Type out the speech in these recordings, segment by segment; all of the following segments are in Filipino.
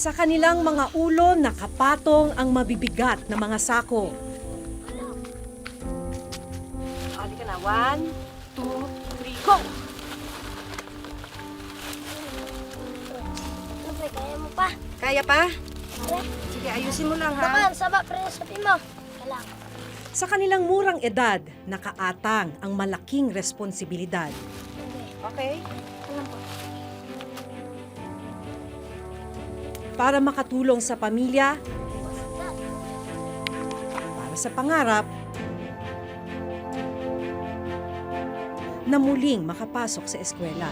Sa kanilang mga ulo nakapatong ang mabibigat na mga sako. Halika na. 1, 2, 3, go! Kaya mo pa. Kaya pa? Pre, Sige, ayusin mo lang naman, sama pre, sabi mo. Kailangan. Sa kanilang murang edad, nakaatang ang malaking responsibilidad. Okay? Alam po. Para makatulong sa pamilya, para sa pangarap, na muling makapasok sa eskwela.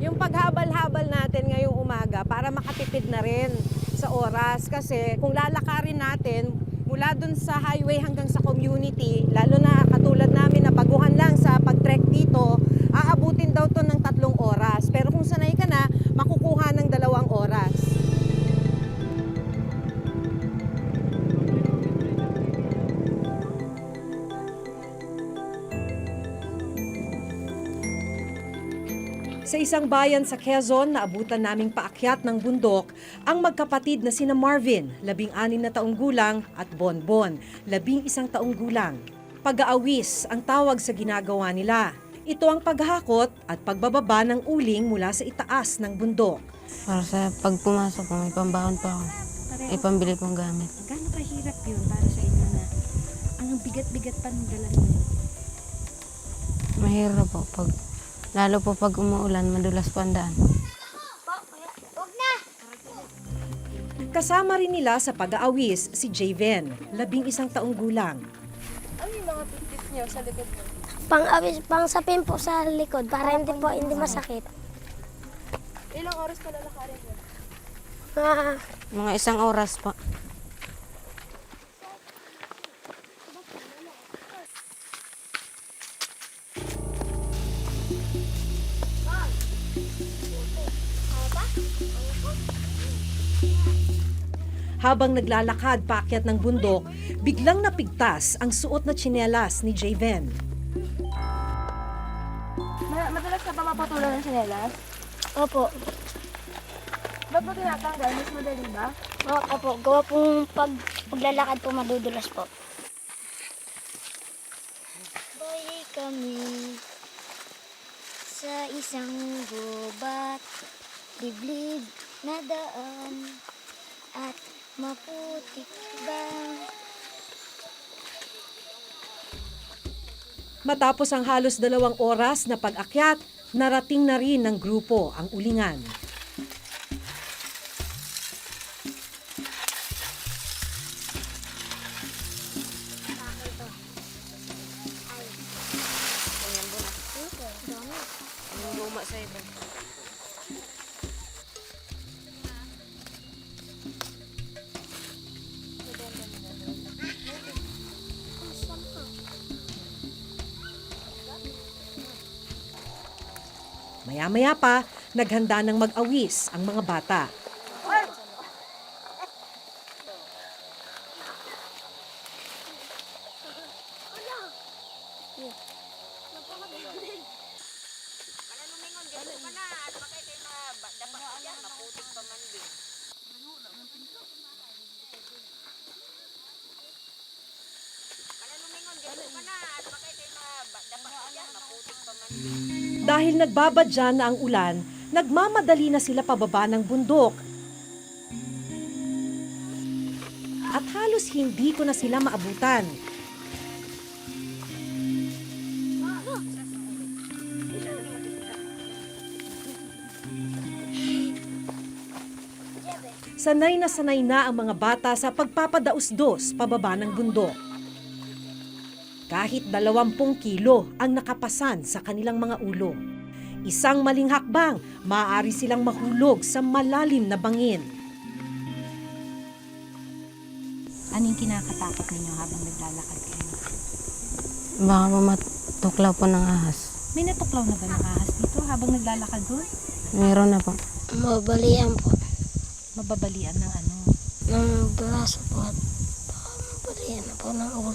Yung paghabal-habal natin ngayong umaga para makatipid na rin sa oras kasi kung lalakarin natin mula dun sa highway hanggang sa community, lalo na katulad namin na baguhan lang sa pag-trek dito, aabutin daw to ng 3 oras. Pero kung sanay ka na, makukuha ng 2 oras. Sa isang bayan sa Quezon, naabutan naming paakyat ng bundok ang magkapatid na sina Marvin, 16 na taong gulang, at Bonbon, 11 taong gulang. Pag-aawis ang tawag sa ginagawa nila. Ito ang paghahakot at pagbababa ng uling mula sa itaas ng bundok. Para sa pag pumasok ko, may pambahon pa ako. May pambili pong gamit. Gaano kahirap yun para sa inyo na ang bigat-bigat pa ng dala niyo? Mahirap po. Lalo po pag umuulan, madulas po ang daan. Huwag na! Kasama rin nila sa pag-aawis si Javen, 11 taong gulang. Ano yung mga tip niyo sa likod mo? Pang-sapin po sa likod para hindi masakit. Ilang oras pa lalakarin mo? Mga 1 oras po. Habang naglalakad paakyat ng bundok, biglang napigtas ang suot na tsinelas ni Javen. Madalas ka ba maputulan ng sinelas? Opo. Ba't mo tinatanggal? Mas madali ba? Opo, gawa pong paglalakad po madudulas po. Boy kami sa isang gubat, liblib na daan at maputik ba? Matapos ang halos 2 oras na pag-akyat, narating na rin ng grupo ang ulingan. Ang luma sa iba. Maya-maya pa, naghanda ng mag-awis ang mga bata. Dahil nagbabadya na ang ulan, nagmamadali na sila pababa ng bundok. At halos hindi ko na sila maabutan. Sanay na ang mga bata sa pagpapadaos-dos pababa ng bundok. Kahit 20 kilo ang nakapasan sa kanilang mga ulo. Isang maling hakbang, maaari silang mahulog sa malalim na bangin. Ano yung kinakatakot ninyo habang naglalakad kayo? Baka matuklaw po ng ahas. May natuklaw na ba ng ahas dito habang naglalakad doon? Meron na po. Mabalian po. Mababalian ng ano? Ng braso po at mabalian na po ng ulo.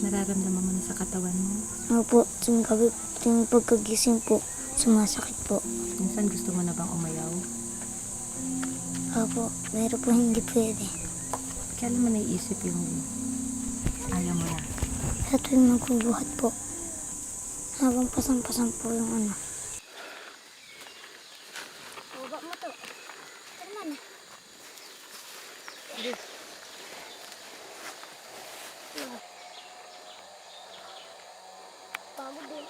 Nararamdaman mo na sa katawan mo? Opo, tuwing pagkagising po, sumasakit po. Minsan gusto mo na bang umayaw? Opo, pero po hindi pwede. Kailan mo naiisip yung ayaw mo na? Sa tuwing magbubuhat po, habang pasang-pasang po yung ano. Baba mo to. Tama na. Pagod din.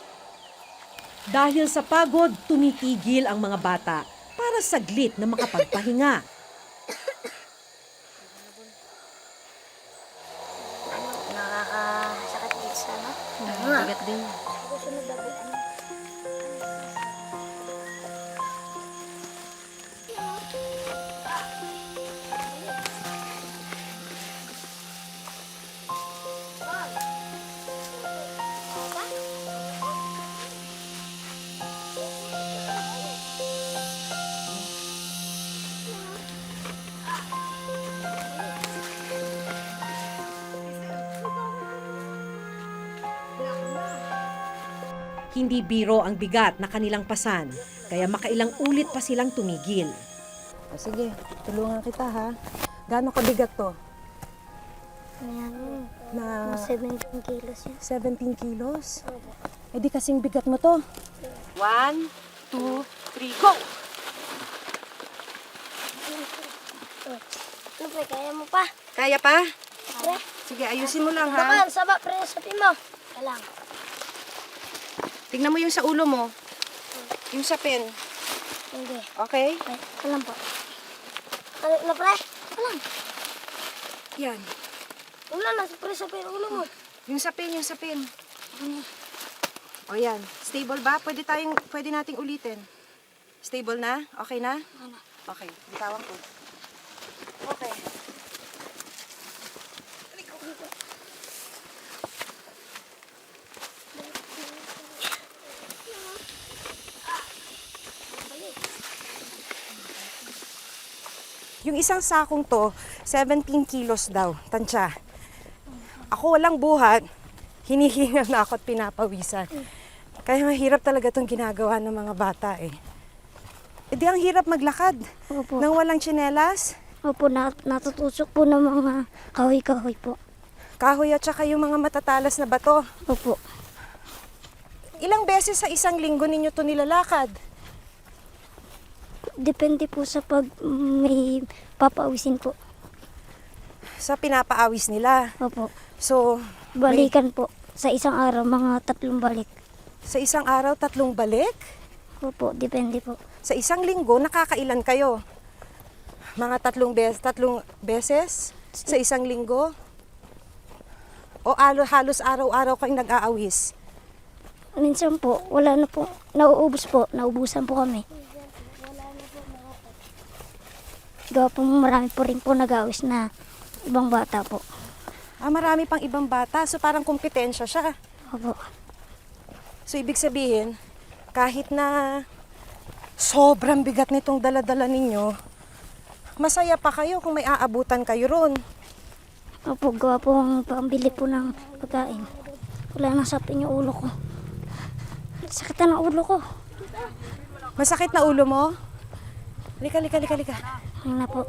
Dahil sa pagod, tumitigil ang mga bata para saglit na makapagpahinga. Nakakasakit dito sa ano? Bigat din. Susunod na po. Hindi biro ang bigat na kanilang pasan, kaya makailang ulit pa silang tumigil. O sige, tulungan kita ha. Gaano kabigat to? Ayan, Na mga 17 kilos yan. 17 kilos? Eh di kasing bigat mo to. 1, 2, 3, go! Ano pre, kaya mo pa? Kaya pa? Pre, Sige, ayusin mo lang ha. bakal, saba pre, sabi mo. Kalang. Tingnan mo yung sa ulo mo. Yung sa pen. Hindi. Okay? Pre, kalang po. Kalang na pre, kalang. Yan. Ulan na, pre, sabi ulo mo. Yung sa pen, yung sa pen. O yan. Stable ba? Pwede nating ulitin. Stable na? Okay na? Ano? Okay. Bitawan ko. Okay. Yung isang sakong to, 17 kilos daw, tansya. Ako walang buhat, hinihinga na ako at pinapawisan. Kaya mahirap talaga itong ginagawa ng mga bata eh. E di ang hirap maglakad Opo. nang walang tsinelas, Opo, natutusok po ng mga kahoy-kahoy po. kahoy at saka yung mga matatalas na bato. Opo. Ilang beses sa isang linggo ninyo to nilalakad? Depende po sa pag may papaawisin po. Sa pinapaawis nila. Opo. So, Balikan po. Sa isang araw, mga 3 balik. sa isang araw 3 balik? Opo, depende po. Sa isang linggo, nakakailan kayo? Mga 3 beses sa isang linggo? O halos araw-araw kayong nag-aawis? Minsan po, wala na po. Nauubos po. Naubusan po kami. Gawa po marami po rin po nag-aawis na ibang bata po. Ah, marami pang ibang bata, so parang kompetensya siya. Opo. So, ibig sabihin, kahit na sobrang bigat nitong dala-dala ninyo, masaya pa kayo kung may aabutan kayo ron. Opo, gawa po ang pambili po ng pagkain. Wala nang sapin yung ulo ko. Sakit na ng ulo ko. Masakit na ulo mo? Lika. Ayun na po.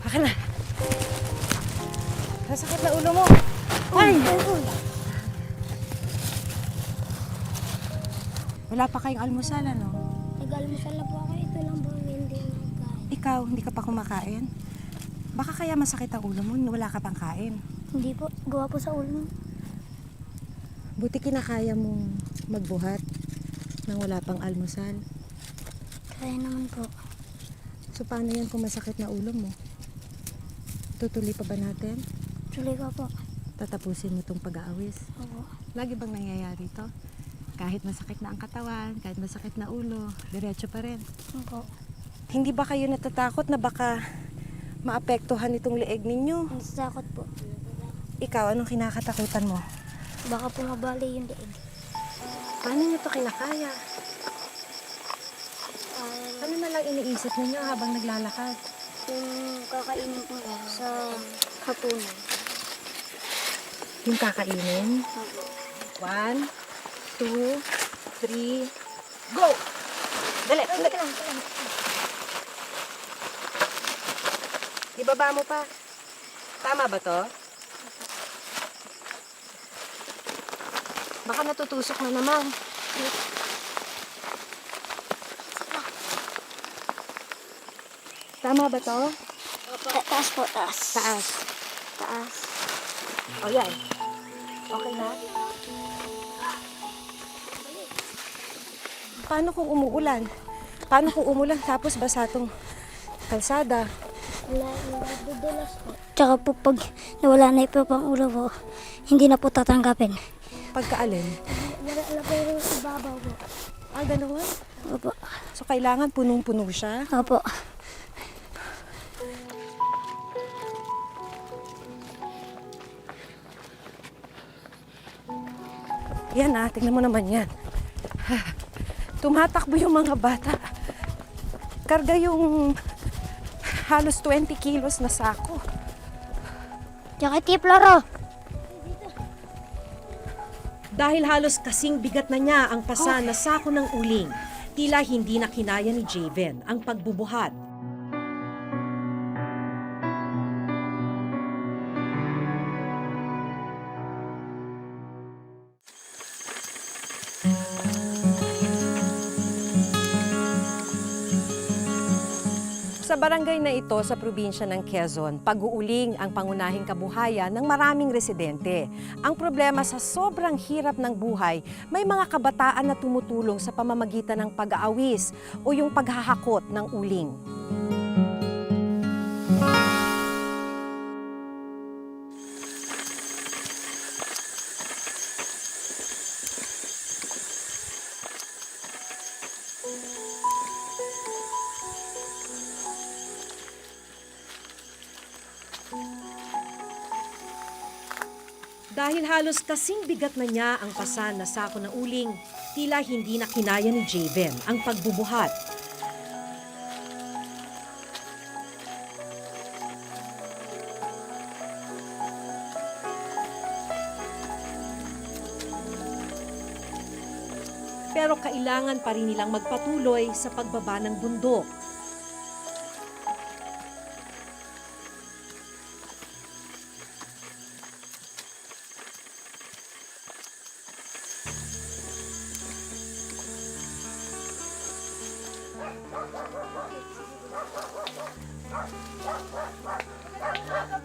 Baka na. Masakit na ulo mo. Ay! Wala pa kayong almusal, ano? Nag-almusal na po ako. Ito lang po ang hindi nagkain. Ikaw, hindi ka pa kumakain? Baka kaya masakit ang ulo mo, wala ka pang kain. Hindi po. Gawa po sa ulo. Buti kinakaya mong magbuhat nang wala pang almusal. Kaya naman po. So paano yan kung masakit na ulo mo? Tutuloy pa ba natin? Tuloy ko po. tatapusin mo itong pag-aawis? Opo. Lagi bang nangyayari ito? Kahit masakit na ang katawan, kahit masakit na ulo, diretso pa rin. Opo. Hindi ba kayo natatakot na baka maapektuhan itong leeg ninyo? Natatakot po. Ikaw, anong kinakatakutan mo? Baka po mabali yung leeg. Paano nyo ito kinakaya? Ano na lang iniisip ninyo habang naglalakad? Yung kakainin po sa hapunan. Yung kakainin? Opo. 1, 2, 3, go! Dali, dali. Ibaba mo pa. Tama ba to? Baka natutusok na naman. Tama ba to? Taas po, taas. Taas. Taas. O yan. Okay na? Paano kung umuulan? Paano kung umulan tapos basa tong kalsada? Wala, dudulas po. Tsaka po pag nawala na ito pang ulo po, hindi na po tatanggapin. Pagkaalin? Wala po yung ibabaw po. Ah, gano'n? Opo. So, kailangan punong-puno siya? Opo. Yan tingnan mo naman yan. Tumatakbo yung mga bata. Karga yung halos 20 kilos na sako. Tsaka tiplaro. Dahil halos kasing bigat na niya ang pasa na sako ng uling, tila hindi na kinaya ni Javen ang pagbubuhat. Sa barangay na ito sa probinsya ng Quezon, pag-uuling ang pangunahing kabuhayan ng maraming residente. Ang problema sa sobrang hirap ng buhay, may mga kabataan na tumutulong sa pamamagitan ng pag-aawis o yung paghahakot ng uling. Dahil halos kasing bigat na niya ang pasa na sako ng uling, tila hindi na kinaya ni Javen ang pagbubuhat. Pero kailangan pa rin nilang magpatuloy sa pagbaba ng bundok.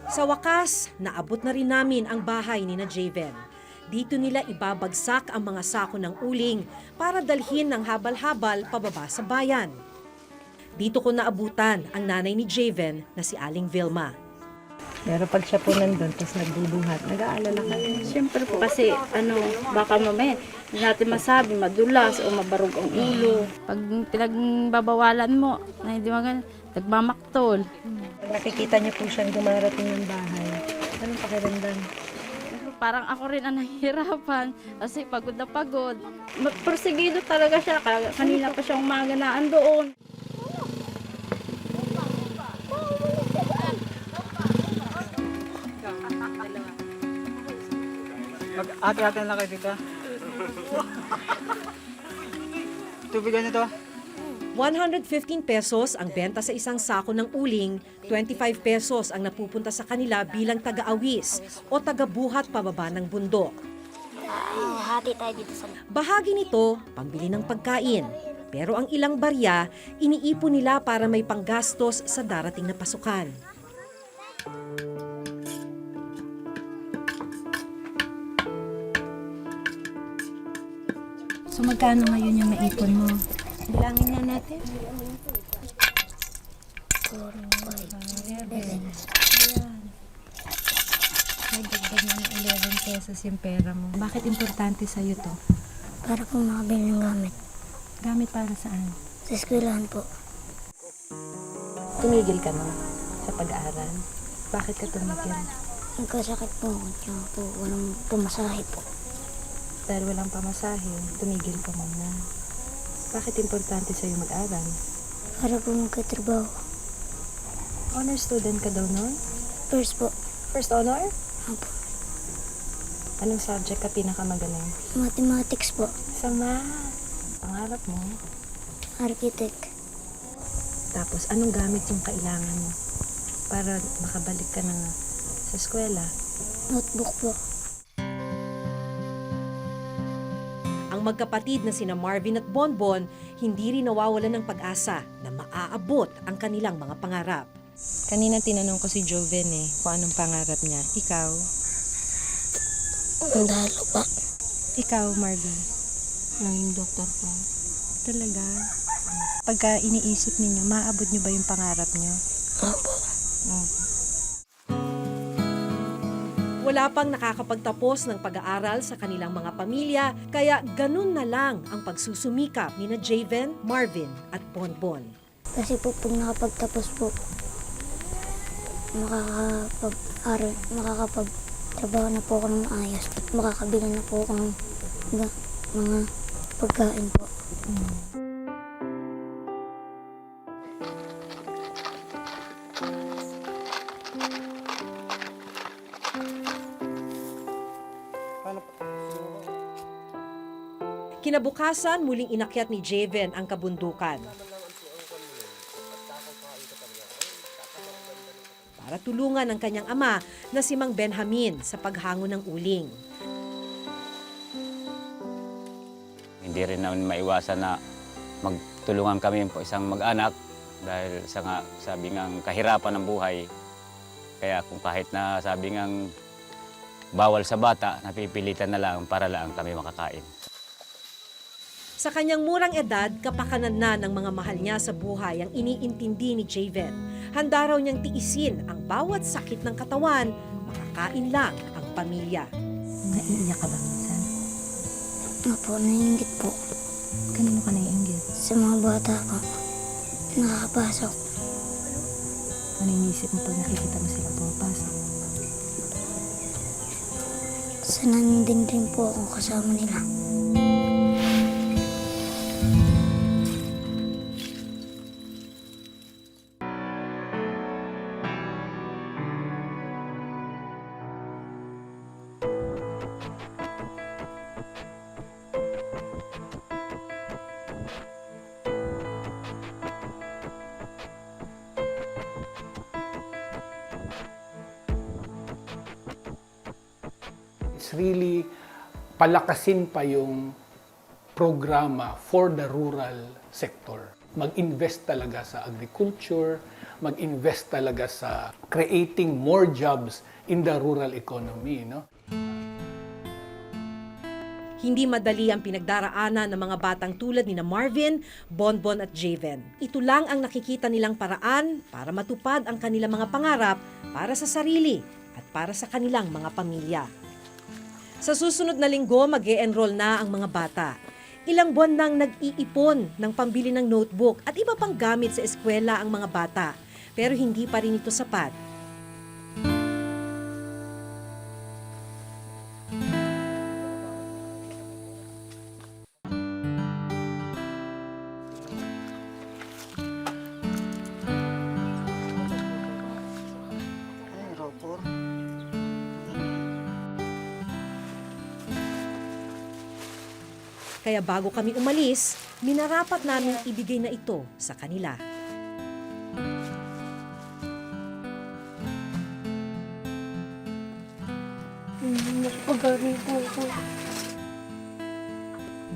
Sa wakas, naabot na rin namin ang bahay ni na Javen. Dito nila ibabagsak ang mga sako ng uling para dalhin ng habal-habal pababa sa bayan. Dito ko naabutan ang nanay ni Javen na si Aling Vilma. Pero pag siya po nandun, tapos nagbubuhat, nag-aalala ka rin. Siyempre po kasi baka mamaya hindi natin masabi madulas o mabarog ang ulo. Pag pinagbabawalan mo na hindi maganda, nagmamaktol. Pag nakikita niyo po siyang dumarating ng bahay, anong pakiramdam? Parang ako rin ang nahihirapan kasi pagod na pagod. Porsigido talaga siya. Kanina pa siyang umaga na andoon. Mag-ate-ate na kayo dito. Tubigan nito. 115 pesos ang benta sa isang sako ng uling, 25 pesos ang napupunta sa kanila bilang taga-awis o taga-buhat pababa ng bundok. Hati tayo dito sa... Bahagi nito, pambili ng pagkain. Pero ang ilang barya, iniipon nila para may panggastos sa darating na pasukan. So magkano ngayon yung naipon mo? Bilangin nga natin. 4, 5, 7. dagdag na ng 11 pesos yung pera mo. Bakit importante sa'yo to? Para po makabili ng gamit. Gamit para saan? Sa eskwelahan po. Tumigil ka na sa pag-aaral. Bakit ka tumigil? Nagkasakit po ako. Tsaka po walang pumasahe po. Dahil walang pamasahe, tumigil ka muna. Bakit importante sa'yo mag-aral? Para po magkatrabaho. Honor student ka daw nun? First po. First honor? Opo. Anong subject ka pinakamagaling? Mathematics po. Sa math. Pangarap mo? Architect. Tapos, anong gamit yung kailangan mo para makabalik ka na sa eskwela? Notebook po. Ang magkapatid na sina Marvin at Bonbon hindi rin nawawalan ng pag-asa na maaabot ang kanilang mga pangarap. Kanina tinanong ko si Joven kung anong pangarap niya. Ikaw? Mandalo pa. Ikaw, Marvin? Naging doktor po. Talaga? Pagka iniisip ninyo, maaabot niyo ba yung pangarap niyo? Opo. Wala pang nakakapagtapos ng pag-aaral sa kanilang mga pamilya, kaya ganun na lang ang pagsusumikap ni na Javen, Marvin at Bonbon. Kasi po pag nakapagtapos po, makakapagtrabaho na po ako ng maayos at makakabili na po ako ng mga pagkain po. Kinabukasan, muling inakyat ni Javen ang kabundukan. Para tulungan ang kanyang ama na si Mang Benjamin sa paghango ng uling. Hindi rin namin maiwasan na magtulungan kami po isang mag-anak dahil sa nga sabi ngang kahirapan ng buhay. Kaya kung kahit na sabi ngang bawal sa bata, napipilitan na lang para lang kami makakain. Sa kanyang murang edad, kapakanan na ng mga mahal niya sa buhay ang iniintindi ni Javen. Handa raw niyang tiisin ang bawat sakit ng katawan, makakain lang ang pamilya. Naiiyak ka ba minsan? Opo, naiingit po. Kanino ka naiinggit? Sa mga bata po, nakakapasok. Ano iniisip mo pag nakikita mo sila pumapasok? Sana nandun din po ako kasama nila. It's really palakasin pa yung programa for the rural sector. Mag-invest talaga sa agriculture, mag-invest talaga sa creating more jobs in the rural economy, no? Hindi madali ang pinagdaraanan ng mga batang tulad ni na Marvin, Bonbon at Javen. Ito lang ang nakikita nilang paraan para matupad ang kanilang mga pangarap para sa sarili at para sa kanilang mga pamilya. Sa susunod na linggo, mag-e-enroll na ang mga bata. Ilang buwan nang nag-iipon ng pambili ng notebook at iba pang gamit sa eskwela ang mga bata. Pero hindi pa rin ito sapat. Kaya bago kami umalis, minarapat namin ibigay na ito sa kanila.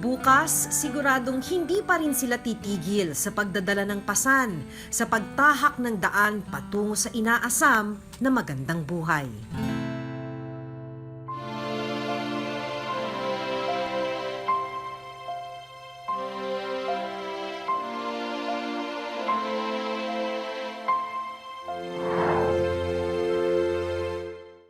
Bukas, siguradong hindi pa rin sila titigil sa pagdadala ng pasan, sa pagtahak ng daan patungo sa inaasam na magandang buhay.